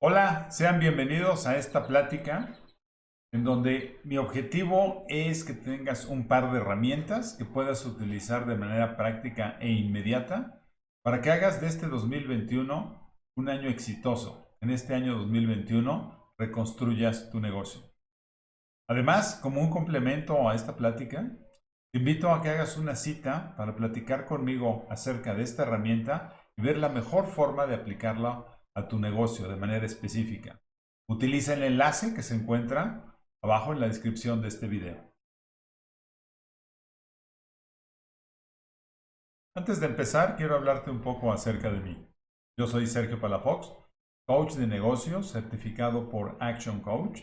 Hola, sean bienvenidos a esta plática en donde mi objetivo es que tengas un par de herramientas que puedas utilizar de manera práctica e inmediata para que hagas de este 2021 un año exitoso. En este año 2021 reconstruyas tu negocio. Además, como un complemento a esta plática, te invito a que hagas una cita para platicar conmigo acerca de esta herramienta y ver la mejor forma de aplicarla a tu negocio de manera específica. Utiliza el enlace que se encuentra abajo en la descripción de este video. Antes de empezar, quiero hablarte un poco acerca de mí. Yo soy Sergio Palafox, coach de negocios certificado por Action Coach,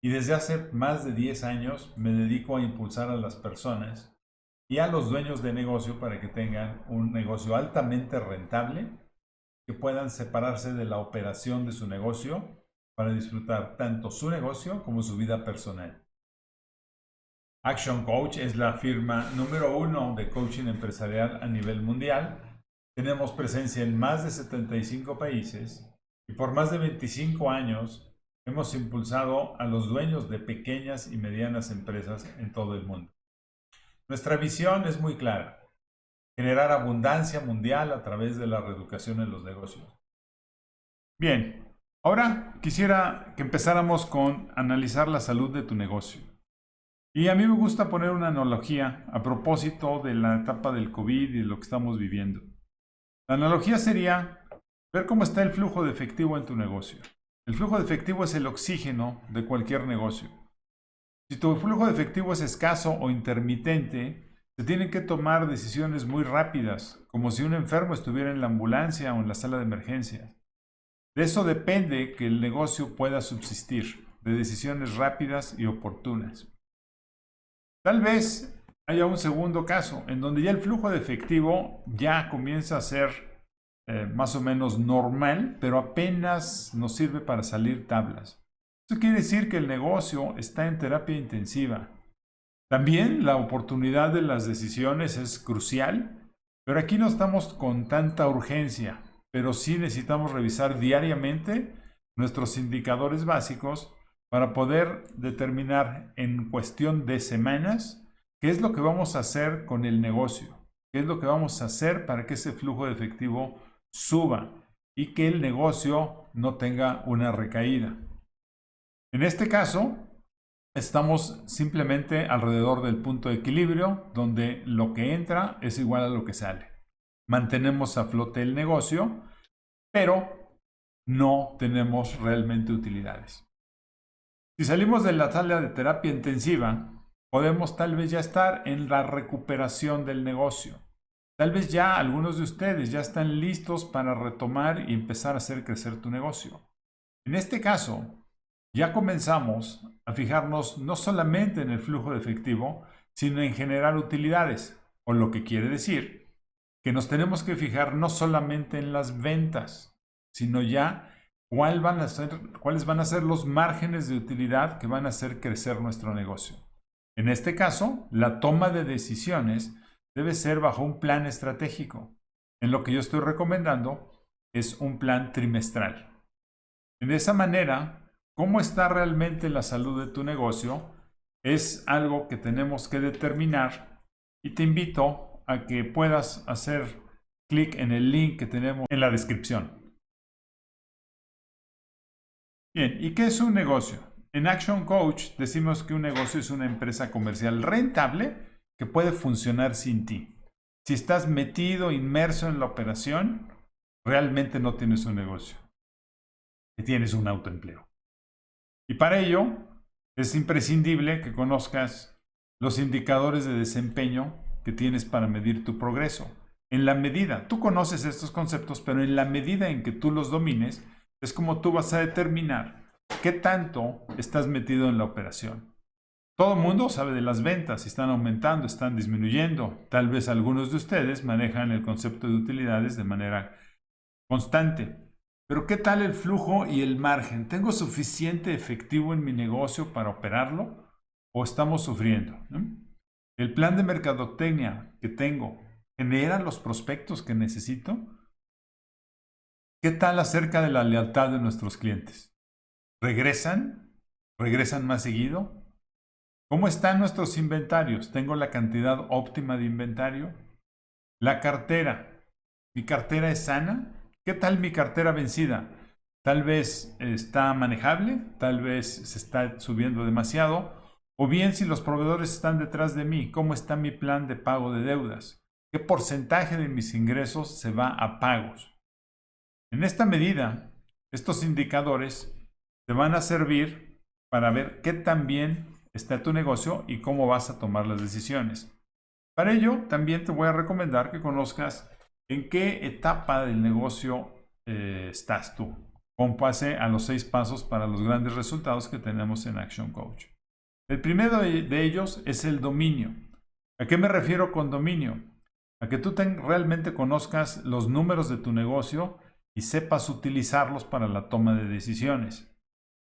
y desde hace más de 10 años me dedico a impulsar a las personas y a los dueños de negocio para que tengan un negocio altamente rentable, que puedan separarse de la operación de su negocio para disfrutar tanto su negocio como su vida personal. Action Coach es la firma número 1 de coaching empresarial a nivel mundial. Tenemos presencia en más de 75 países y por más de 25 años hemos impulsado a los dueños de pequeñas y medianas empresas en todo el mundo. Nuestra visión es muy clara: generar abundancia mundial a través de la reeducación en los negocios. Bien, ahora quisiera que empezáramos con analizar la salud de tu negocio. Y a mí me gusta poner una analogía a propósito de la etapa del COVID y de lo que estamos viviendo. La analogía sería ver cómo está el flujo de efectivo en tu negocio. El flujo de efectivo es el oxígeno de cualquier negocio. Si tu flujo de efectivo es escaso o intermitente, se tienen que tomar decisiones muy rápidas, como si un enfermo estuviera en la ambulancia o en la sala de emergencias. De eso depende que el negocio pueda subsistir, de decisiones rápidas y oportunas. Tal vez haya un segundo caso, en donde ya el flujo de efectivo ya comienza a ser más o menos normal, pero apenas nos sirve para salir tablas. Eso quiere decir que el negocio está en terapia intensiva. También la oportunidad de las decisiones es crucial, pero aquí no estamos con tanta urgencia, pero sí necesitamos revisar diariamente nuestros indicadores básicos para poder determinar en cuestión de semanas qué es lo que vamos a hacer con el negocio, qué es lo que vamos a hacer para que ese flujo de efectivo suba y que el negocio no tenga una recaída. En este caso, estamos simplemente alrededor del punto de equilibrio, donde lo que entra es igual a lo que sale. Mantenemos a flote el negocio, pero no tenemos realmente utilidades. Si salimos de la sala de terapia intensiva, podemos tal vez ya estar en la recuperación del negocio. Tal vez ya algunos de ustedes ya están listos para retomar y empezar a hacer crecer tu negocio. En este caso, ya comenzamos a fijarnos no solamente en el flujo de efectivo, sino en generar utilidades, o lo que quiere decir que nos tenemos que fijar no solamente en las ventas, sino ya cuáles van a ser los márgenes de utilidad que van a hacer crecer nuestro negocio. En este caso, la toma de decisiones debe ser bajo un plan estratégico. En lo que yo estoy recomendando es un plan trimestral. De esa manera, cómo está realmente la salud de tu negocio es algo que tenemos que determinar, y te invito a que puedas hacer clic en el link que tenemos en la descripción. Bien, ¿y qué es un negocio? En Action Coach decimos que un negocio es una empresa comercial rentable que puede funcionar sin ti. Si estás metido, inmerso en la operación, realmente no tienes un negocio, tienes un autoempleo. Y para ello es imprescindible que conozcas los indicadores de desempeño que tienes para medir tu progreso. En la medida, tú conoces estos conceptos, pero en la medida en que tú los domines, es como tú vas a determinar qué tanto estás metido en la operación. Todo el mundo sabe de las ventas, si están aumentando, están disminuyendo. Tal vez algunos de ustedes manejan el concepto de utilidades de manera constante. Pero ¿qué tal el flujo y el margen? ¿Tengo suficiente efectivo en mi negocio para operarlo o estamos sufriendo? ¿El plan de mercadotecnia que tengo genera los prospectos que necesito? ¿Qué tal acerca de la lealtad de nuestros clientes? ¿Regresan? ¿Regresan más seguido? ¿Cómo están nuestros inventarios? ¿Tengo la cantidad óptima de inventario? La cartera. ¿Mi cartera es sana? ¿Qué tal mi cartera vencida? Tal vez está manejable, tal vez se está subiendo demasiado, o bien si los proveedores están detrás de mí, ¿cómo está mi plan de pago de deudas? ¿Qué porcentaje de mis ingresos se va a pagos? En esta medida, estos indicadores te van a servir para ver qué tan bien está tu negocio y cómo vas a tomar las decisiones. Para ello, también te voy a recomendar que conozcas en qué etapa del negocio estás tú, con base a los 6 pasos para los grandes resultados que tenemos en Action Coach. El primero de ellos es el dominio. ¿A qué me refiero con dominio? A que tú realmente conozcas los números de tu negocio y sepas utilizarlos para la toma de decisiones.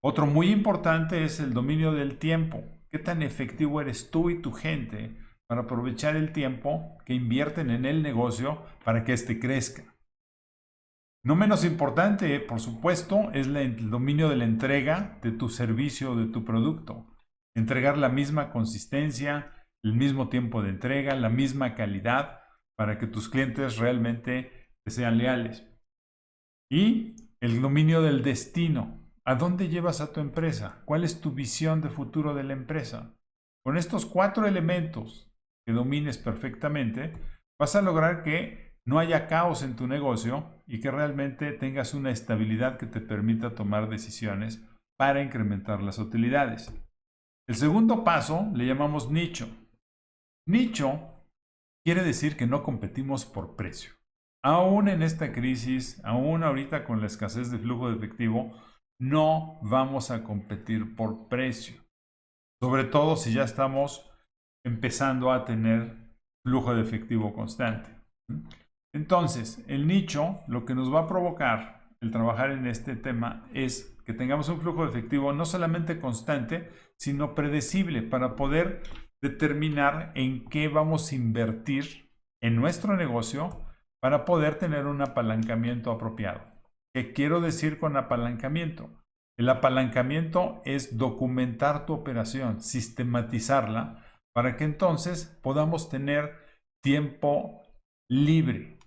Otro muy importante es el dominio del tiempo. ¿Qué tan efectivo eres tú y tu gente para aprovechar el tiempo que invierten en el negocio para que éste crezca? No menos importante, por supuesto, es el dominio de la entrega de tu servicio o de tu producto. Entregar la misma consistencia, el mismo tiempo de entrega, la misma calidad para que tus clientes realmente te sean leales. Y el dominio del destino. ¿A dónde llevas a tu empresa? ¿Cuál es tu visión de futuro de la empresa? Con estos 4 elementos que domines perfectamente, vas a lograr que no haya caos en tu negocio y que realmente tengas una estabilidad que te permita tomar decisiones para incrementar las utilidades. El segundo paso le llamamos nicho. Nicho quiere decir que no competimos por precio. Aún en esta crisis, aún ahorita con la escasez de flujo de efectivo, no vamos a competir por precio. Sobre todo si ya estamos empezando a tener flujo de efectivo constante. Entonces, el nicho, lo que nos va a provocar el trabajar en este tema es que tengamos un flujo de efectivo no solamente constante, sino predecible para poder determinar en qué vamos a invertir en nuestro negocio para poder tener un apalancamiento apropiado. ¿Qué quiero decir con apalancamiento? El apalancamiento es documentar tu operación, sistematizarla, para que entonces podamos tener tiempo libre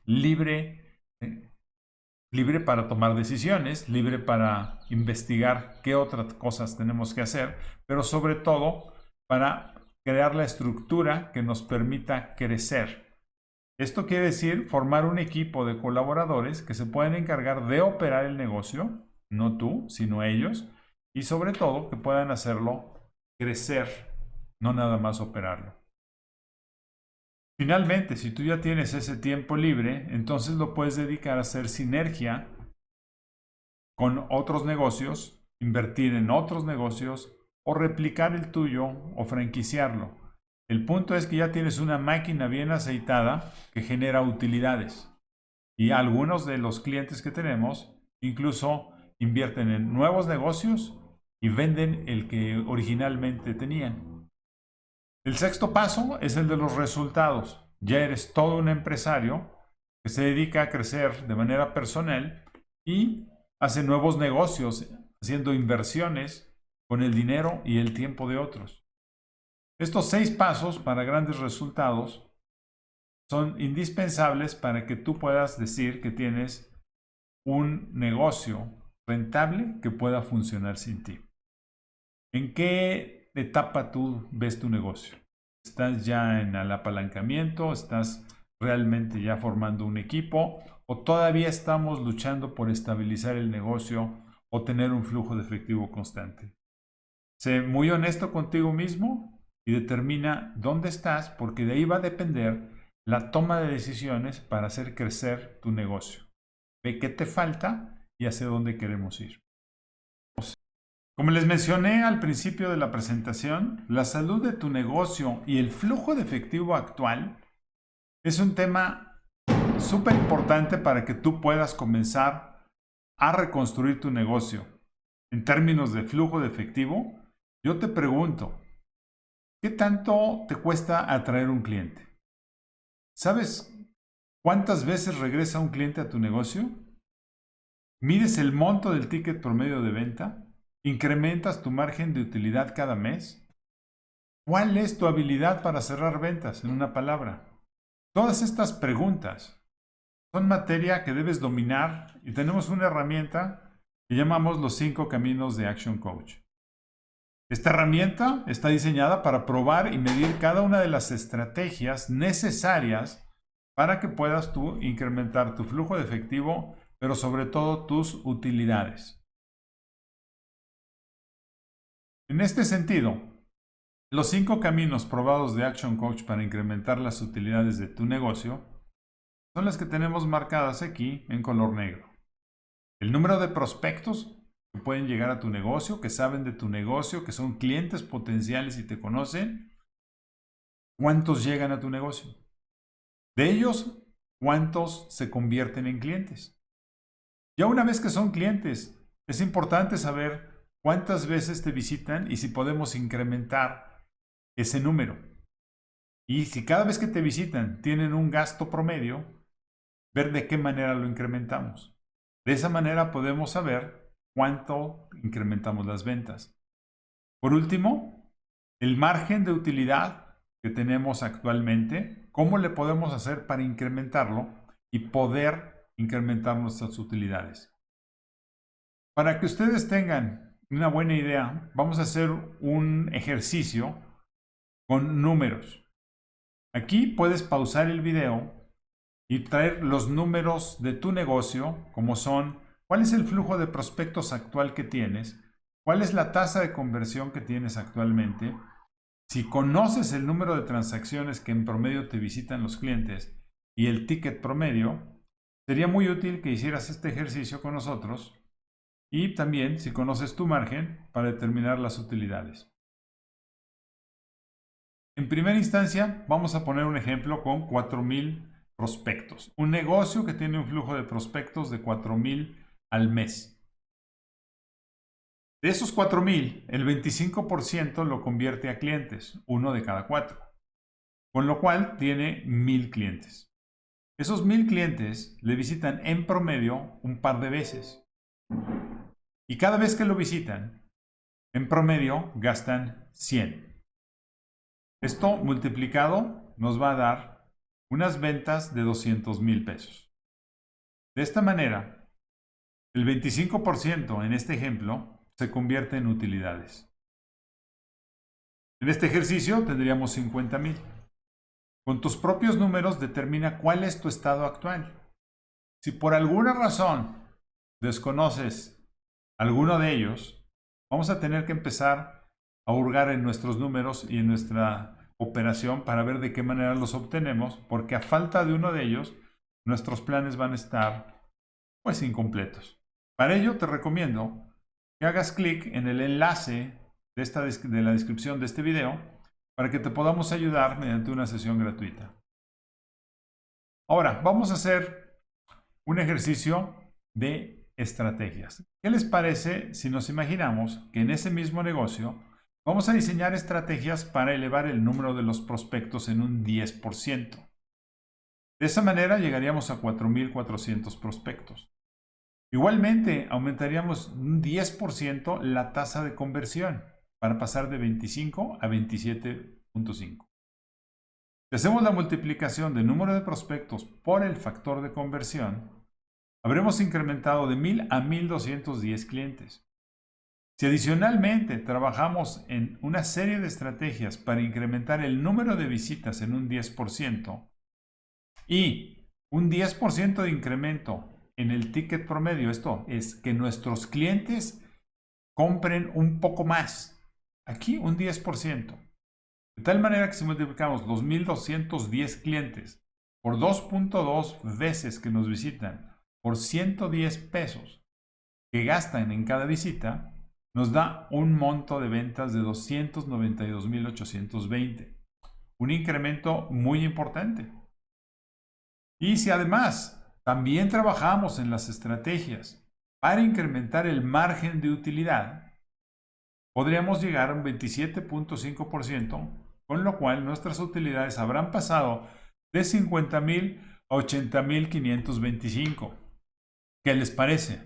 para tomar decisiones, libre para investigar qué otras cosas tenemos que hacer, pero sobre todo para crear la estructura que nos permita crecer. Esto quiere decir formar un equipo de colaboradores que se pueden encargar de operar el negocio, no tú, sino ellos, y sobre todo que puedan hacerlo crecer, no nada más operarlo. Finalmente, si tú ya tienes ese tiempo libre, entonces lo puedes dedicar a hacer sinergia con otros negocios, invertir en otros negocios o replicar el tuyo o franquiciarlo. El punto es que ya tienes una máquina bien aceitada que genera utilidades. Y algunos de los clientes que tenemos incluso invierten en nuevos negocios y venden el que originalmente tenían. El sexto paso es el de los resultados. Ya eres todo un empresario que se dedica a crecer de manera personal y hace nuevos negocios, haciendo inversiones con el dinero y el tiempo de otros. Estos 6 pasos para grandes resultados son indispensables para que tú puedas decir que tienes un negocio rentable que pueda funcionar sin ti. ¿En qué etapa tú ves tu negocio? ¿Estás ya en el apalancamiento? ¿Estás realmente ya formando un equipo? ¿O todavía estamos luchando por estabilizar el negocio o tener un flujo de efectivo constante? Sé muy honesto contigo mismo y determina dónde estás, porque de ahí va a depender la toma de decisiones para hacer crecer tu negocio. Ve qué te falta y hacia dónde queremos ir. Como les mencioné al principio de la presentación, la salud de tu negocio y el flujo de efectivo actual es un tema súper importante para que tú puedas comenzar a reconstruir tu negocio. En términos de flujo de efectivo, yo te pregunto, ¿qué tanto te cuesta atraer un cliente? ¿Sabes cuántas veces regresa un cliente a tu negocio? mides el monto del ticket promedio de venta, incrementas tu margen de utilidad cada mes. ¿Cuál es tu habilidad para cerrar ventas? En una palabra. Todas estas preguntas son materia que debes dominar y tenemos una herramienta que llamamos los 5 caminos de Action Coach. Esta herramienta está diseñada para probar y medir cada una de las estrategias necesarias para que puedas tú incrementar tu flujo de efectivo, pero sobre todo tus utilidades. En este sentido, los 5 caminos probados de Action Coach para incrementar las utilidades de tu negocio son las que tenemos marcadas aquí en color negro. El número de prospectos que pueden llegar a tu negocio, que saben de tu negocio, que son clientes potenciales y te conocen. ¿Cuántos llegan a tu negocio? De ellos, ¿cuántos se convierten en clientes? Ya una vez que son clientes, es importante saber cuántas veces te visitan y si podemos incrementar ese número. Y si cada vez que te visitan tienen un gasto promedio, ver de qué manera lo incrementamos. De esa manera podemos saber cuánto incrementamos las ventas. Por último, el margen de utilidad que tenemos actualmente, ¿cómo le podemos hacer para incrementarlo y poder incrementar nuestras utilidades? Para que ustedes tengan una buena idea, vamos a hacer un ejercicio con números. Aquí puedes pausar el video y traer los números de tu negocio, como son, ¿cuál es el flujo de prospectos actual que tienes? ¿Cuál es la tasa de conversión que tienes actualmente? Si conoces el número de transacciones que en promedio te visitan los clientes y el ticket promedio, sería muy útil que hicieras este ejercicio con nosotros y también si conoces tu margen para determinar las utilidades. En primera instancia, vamos a poner un ejemplo con 4,000 prospectos. Un negocio que tiene un flujo de prospectos de 4,000 al mes. De esos 4,000, el 25% lo convierte a clientes, 1 de cada 4. Con lo cual tiene 1,000 clientes. Esos 1,000 clientes le visitan en promedio un par de veces. Y cada vez que lo visitan, en promedio gastan 100. Esto multiplicado nos va a dar unas ventas de 200,000 pesos. De esta manera, el 25% en este ejemplo se convierte en utilidades. En este ejercicio tendríamos 50,000. Con tus propios números determina cuál es tu estado actual. Si por alguna razón desconoces alguno de ellos, vamos a tener que empezar a hurgar en nuestros números y en nuestra operación para ver de qué manera los obtenemos, porque a falta de uno de ellos, nuestros planes van a estar pues incompletos. Para ello te recomiendo que hagas clic en el enlace de la descripción de este video para que te podamos ayudar mediante una sesión gratuita. Ahora, vamos a hacer un ejercicio de estrategias. ¿Qué les parece si nos imaginamos que en ese mismo negocio vamos a diseñar estrategias para elevar el número de los prospectos en un 10%? De esa manera llegaríamos a 4,400 prospectos. Igualmente, aumentaríamos un 10% la tasa de conversión para pasar de 25 a 27.5. Si hacemos la multiplicación del número de prospectos por el factor de conversión, habremos incrementado de 1,000 a 1,210 clientes. Si adicionalmente trabajamos en una serie de estrategias para incrementar el número de visitas en un 10% y un 10% de incremento en el ticket promedio, esto es que nuestros clientes compren un poco más, aquí un 10%. De tal manera que si multiplicamos los 1,210 clientes por 2.2 veces que nos visitan, por 110 pesos que gastan en cada visita, nos da un monto de ventas de 292,820. Un incremento muy importante. Y si además también trabajamos en las estrategias para incrementar el margen de utilidad, podríamos llegar a un 27.5%, con lo cual nuestras utilidades habrán pasado de 50,000 a 80,525. ¿Qué les parece?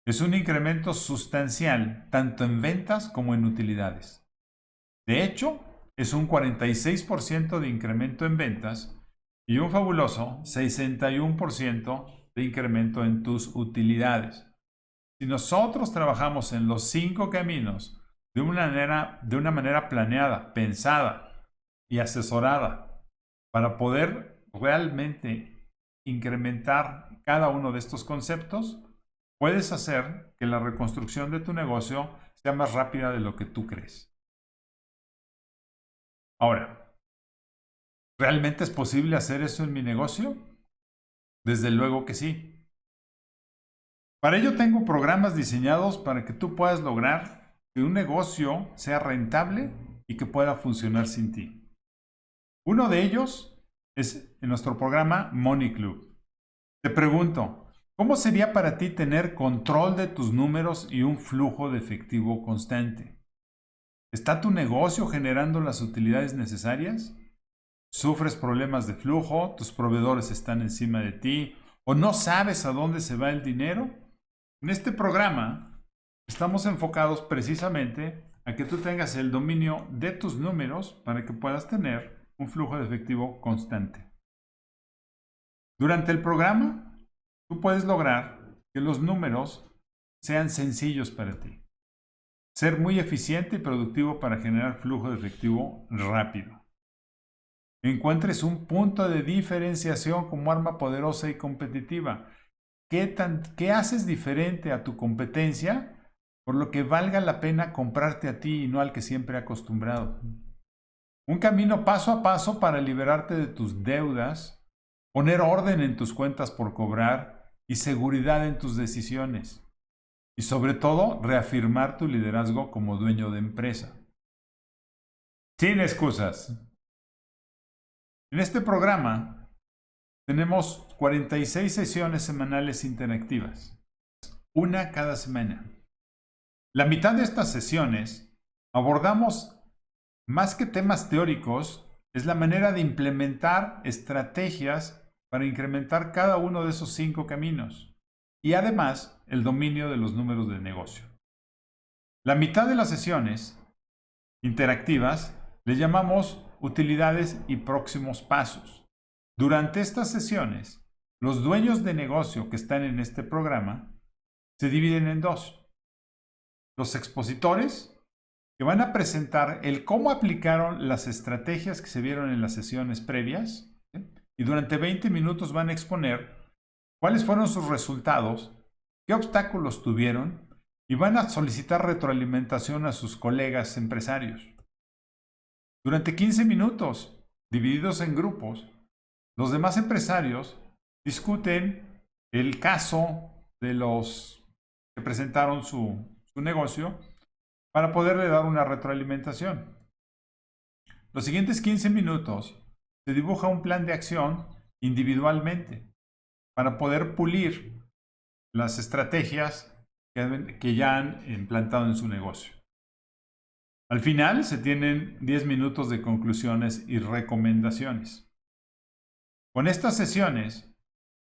Es un incremento sustancial tanto en ventas como en utilidades. De hecho, es un 46% de incremento en ventas y un fabuloso 61% de incremento en tus utilidades. Si nosotros trabajamos en los 5 caminos de una manera planeada, pensada y asesorada para poder realmente incrementar cada uno de estos conceptos, puedes hacer que la reconstrucción de tu negocio sea más rápida de lo que tú crees. Ahora, ¿realmente es posible hacer eso en mi negocio? Desde luego que sí. Para ello tengo programas diseñados para que tú puedas lograr que un negocio sea rentable y que pueda funcionar sin ti. Uno de ellos es en nuestro programa Money Club. Te pregunto, ¿cómo sería para ti tener control de tus números y un flujo de efectivo constante? ¿Está tu negocio generando las utilidades necesarias? ¿Sufres problemas de flujo? ¿Tus proveedores están encima de ti? ¿O no sabes a dónde se va el dinero? En este programa estamos enfocados precisamente a que tú tengas el dominio de tus números para que puedas tener un flujo de efectivo constante. Durante el programa, tú puedes lograr que los números sean sencillos para ti. Ser muy eficiente y productivo para generar flujo de efectivo rápido. Encuentres un punto de diferenciación como arma poderosa y competitiva. ¿Qué haces diferente a tu competencia por lo que valga la pena comprarte a ti y no al que siempre ha acostumbrado? Un camino paso a paso para liberarte de tus deudas, poner orden en tus cuentas por cobrar y seguridad en tus decisiones. Y sobre todo, reafirmar tu liderazgo como dueño de empresa. Sin excusas. En este programa tenemos 46 sesiones semanales interactivas, una cada semana. La mitad de estas sesiones abordamos, más que temas teóricos, es la manera de implementar estrategias para incrementar cada uno de esos 5 caminos y además el dominio de los números de negocio. La mitad de las sesiones interactivas les llamamos utilidades y próximos pasos. Durante estas sesiones, los dueños de negocio que están en este programa se dividen en dos. Los expositores, que van a presentar el cómo aplicaron las estrategias que se vieron en las sesiones previas, ¿sí? Y durante 20 minutos van a exponer cuáles fueron sus resultados, qué obstáculos tuvieron y van a solicitar retroalimentación a sus colegas empresarios. Durante 15 minutos, divididos en grupos, los demás empresarios discuten el caso de los que presentaron su negocio para poderle dar una retroalimentación. Los siguientes 15 minutos se dibuja un plan de acción individualmente para poder pulir las estrategias que ya han implantado en su negocio. Al final se tienen 10 minutos de conclusiones y recomendaciones. Con estas sesiones,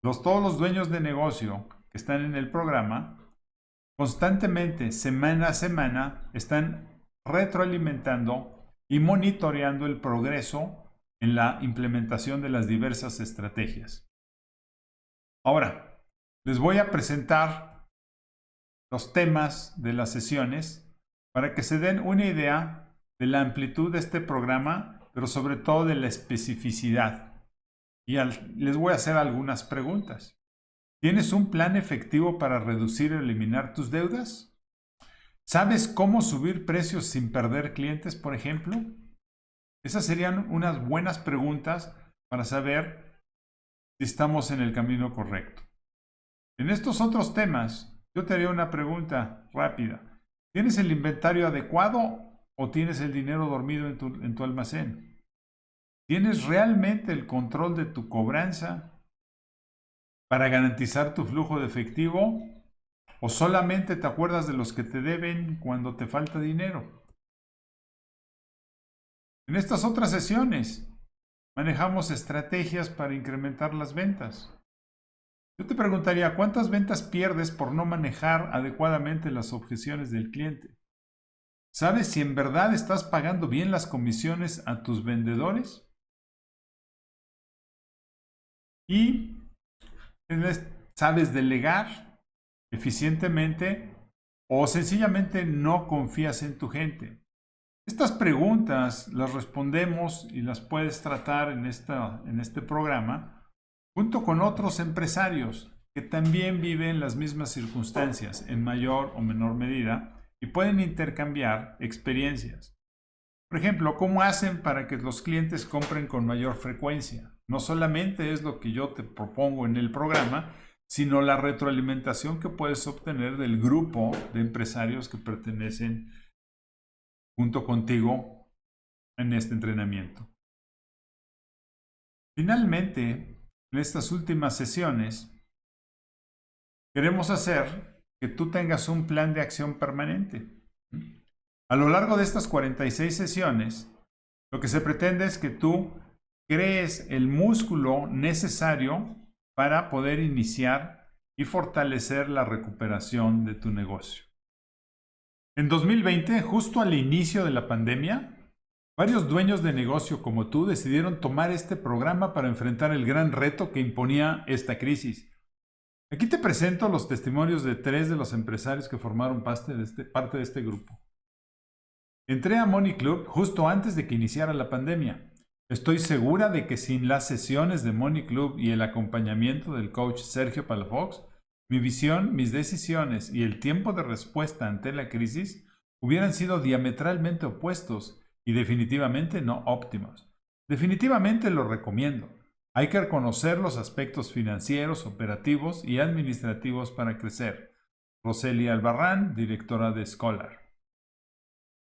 todos los dueños de negocio que están en el programa, constantemente, semana a semana, están retroalimentando y monitoreando el progreso en la implementación de las diversas estrategias. Ahora, les voy a presentar los temas de las sesiones para que se den una idea de la amplitud de este programa, pero sobre todo de la especificidad. Y les voy a hacer algunas preguntas. ¿Tienes un plan efectivo para reducir o eliminar tus deudas? ¿Sabes cómo subir precios sin perder clientes, por ejemplo? Esas serían unas buenas preguntas para saber si estamos en el camino correcto. En estos otros temas, yo te haría una pregunta rápida. ¿Tienes el inventario adecuado o tienes el dinero dormido en tu almacén? ¿Tienes realmente el control de tu cobranza para garantizar tu flujo de efectivo? ¿O solamente te acuerdas de los que te deben cuando te falta dinero? En estas otras sesiones manejamos estrategias para incrementar las ventas. Yo te preguntaría, ¿cuántas ventas pierdes por no manejar adecuadamente las objeciones del cliente? ¿Sabes si en verdad estás pagando bien las comisiones a tus vendedores? Y ¿sabes delegar eficientemente o sencillamente no confías en tu gente? Estas preguntas las respondemos y las puedes tratar en este programa junto con otros empresarios que también viven las mismas circunstancias en mayor o menor medida y pueden intercambiar experiencias. Por ejemplo, ¿cómo hacen para que los clientes compren con mayor frecuencia? No solamente es lo que yo te propongo en el programa, sino la retroalimentación que puedes obtener del grupo de empresarios que pertenecen junto contigo en este entrenamiento. Finalmente, en estas últimas sesiones, queremos hacer que tú tengas un plan de acción permanente. A lo largo de estas 46 sesiones, lo que se pretende es que tú crees el músculo necesario para poder iniciar y fortalecer la recuperación de tu negocio. En 2020, justo al inicio de la pandemia, varios dueños de negocio como tú decidieron tomar este programa para enfrentar el gran reto que imponía esta crisis. Aquí te presento los testimonios de 3 de los empresarios que formaron parte de este grupo. Entré a Money Club justo antes de que iniciara la pandemia. Estoy segura de que sin las sesiones de Money Club y el acompañamiento del coach Sergio Palafox, mi visión, mis decisiones y el tiempo de respuesta ante la crisis hubieran sido diametralmente opuestos y definitivamente no óptimos. Definitivamente lo recomiendo. Hay que reconocer los aspectos financieros, operativos y administrativos para crecer. Roselia Albarrán, directora de Scholar.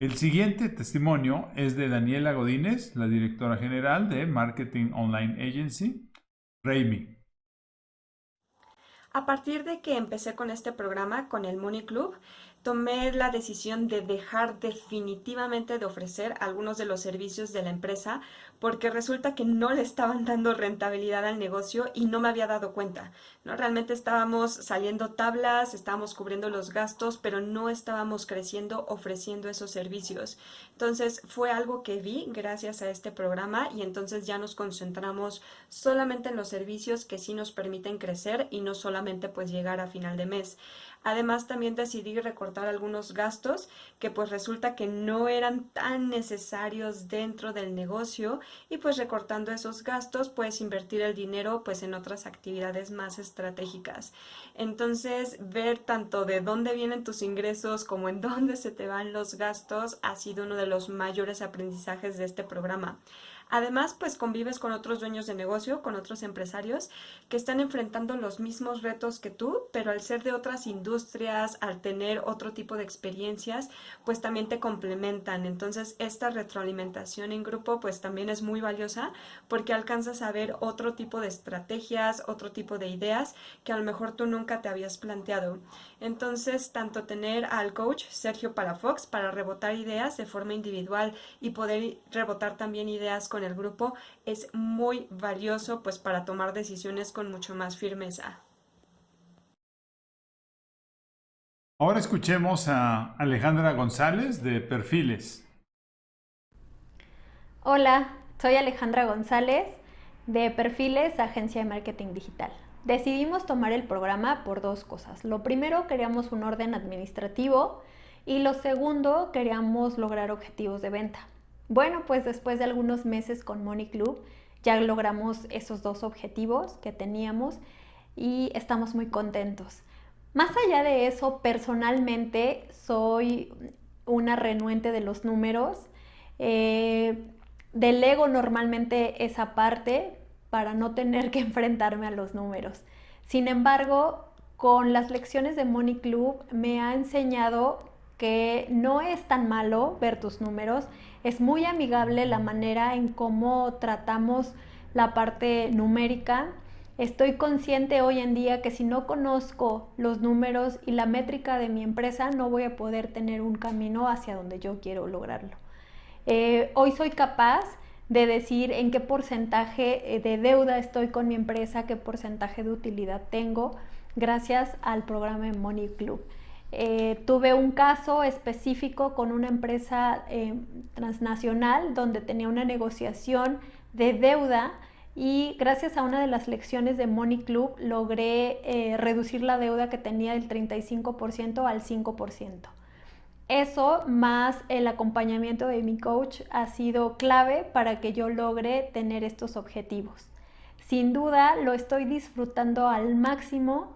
El siguiente testimonio es de Daniela Godínez, la directora general de Marketing Online Agency, Raimi. A partir de que empecé con este programa, con el Money Club, tomé la decisión de dejar definitivamente de ofrecer algunos de los servicios de la empresa porque resulta que no le estaban dando rentabilidad al negocio y no me había dado cuenta, ¿no? Realmente estábamos saliendo tablas, estábamos cubriendo los gastos, pero no estábamos creciendo ofreciendo esos servicios. Entonces fue algo que vi gracias a este programa y entonces ya nos concentramos solamente en los servicios que sí nos permiten crecer y no solamente pues llegar a final de mes. Además también decidí recortar algunos gastos que pues resulta que no eran tan necesarios dentro del negocio y pues recortando esos gastos puedes invertir el dinero pues en otras actividades más estratégicas. Entonces ver tanto de dónde vienen tus ingresos como en dónde se te van los gastos ha sido uno de los mayores aprendizajes de este programa. Además, pues convives con otros dueños de negocio, con otros empresarios que están enfrentando los mismos retos que tú, pero al ser de otras industrias, al tener otro tipo de experiencias, pues también te complementan. Entonces, esta retroalimentación en grupo pues también es muy valiosa porque alcanzas a ver otro tipo de estrategias, otro tipo de ideas que a lo mejor tú nunca te habías planteado. Entonces, tanto tener al coach Sergio Palafox para rebotar ideas de forma individual y poder rebotar también ideas con el grupo es muy valioso pues para tomar decisiones con mucho más firmeza. Ahora escuchemos a Alejandra González de Perfiles. Hola, soy Alejandra González de Perfiles, agencia de marketing digital. Decidimos tomar el programa por 2 cosas. Lo primero, queríamos un orden administrativo y lo segundo, queríamos lograr objetivos de venta. Bueno, pues después de algunos meses con Money Club ya logramos esos 2 objetivos que teníamos y estamos muy contentos. Más allá de eso, personalmente soy una renuente de los números. Delego normalmente esa parte para no tener que enfrentarme a los números. Sin embargo, con las lecciones de Money Club me ha enseñado que no es tan malo ver tus números, es muy amigable la manera en cómo tratamos la parte numérica. Estoy consciente hoy en día que si no conozco los números y la métrica de mi empresa, no voy a poder tener un camino hacia donde yo quiero lograrlo. Hoy soy capaz de decir en qué porcentaje de deuda estoy con mi empresa, qué porcentaje de utilidad tengo, gracias al programa de Money Club. Tuve un caso específico con una empresa transnacional donde tenía una negociación de deuda y gracias a una de las lecciones de Money Club logré reducir la deuda que tenía del 35% al 5%. Eso más el acompañamiento de mi coach ha sido clave para que yo logre tener estos objetivos. Sin duda lo estoy disfrutando al máximo.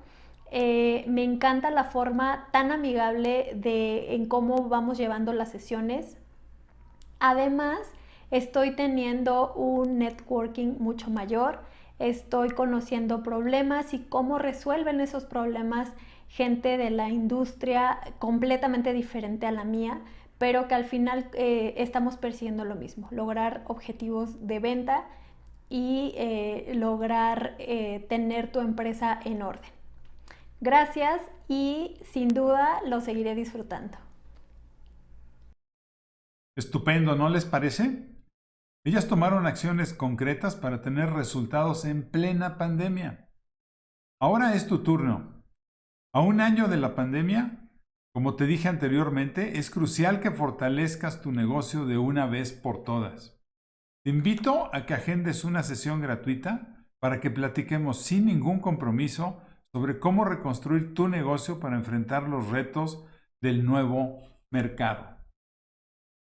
Me encanta la forma tan amigable en cómo vamos llevando las sesiones. Además, estoy teniendo un networking mucho mayor. Estoy conociendo problemas y cómo resuelven esos problemas gente de la industria completamente diferente a la mía, pero que al final estamos persiguiendo lo mismo, lograr objetivos de venta y lograr tener tu empresa en orden. Gracias y sin duda lo seguiré disfrutando. Estupendo, ¿no les parece? Ellas tomaron acciones concretas para tener resultados en plena pandemia. Ahora es tu turno. A un año de la pandemia, como te dije anteriormente, es crucial que fortalezcas tu negocio de una vez por todas. Te invito a que agendes una sesión gratuita para que platiquemos sin ningún compromiso sobre cómo reconstruir tu negocio para enfrentar los retos del nuevo mercado.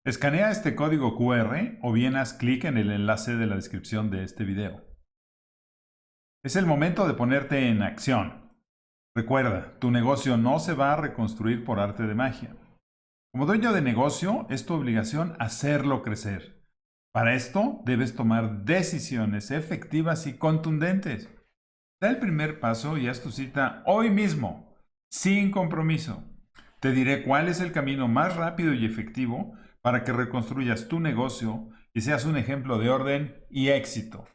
Escanea este código QR o bien haz clic en el enlace de la descripción de este video. Es el momento de ponerte en acción. Recuerda, tu negocio no se va a reconstruir por arte de magia. Como dueño de negocio, es tu obligación hacerlo crecer. Para esto, debes tomar decisiones efectivas y contundentes. Da el primer paso y haz tu cita hoy mismo, sin compromiso. Te diré cuál es el camino más rápido y efectivo para que reconstruyas tu negocio y seas un ejemplo de orden y éxito.